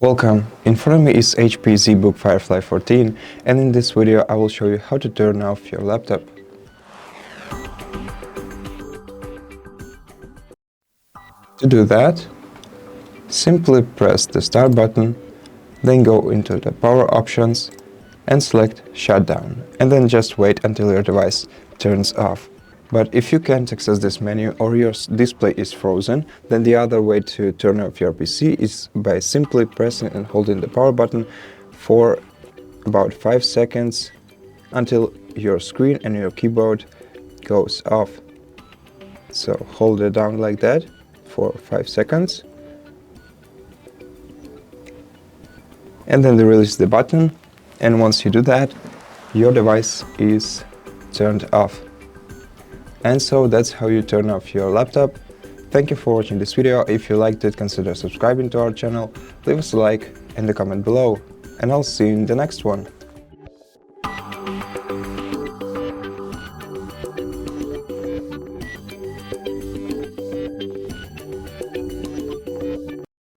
Welcome, in front of me is HP ZBook Firefly 14, and in this video I will show you how to turn off your laptop. To do that, simply press the start button, then go into the power options and select Shutdown, and then just wait until your device turns off. But if you can't access this menu or your display is frozen, then the other way to turn off your PC is by simply pressing and holding the power button for about 5 seconds until your screen and your keyboard goes off. So hold it down like that for 5 seconds and then release the button, and once you do that, your device is turned off. And so that's how you turn off your laptop. Thank you for watching this video. If you liked it, consider subscribing to our channel, leave us a like and a comment below, and I'll see you in the next one.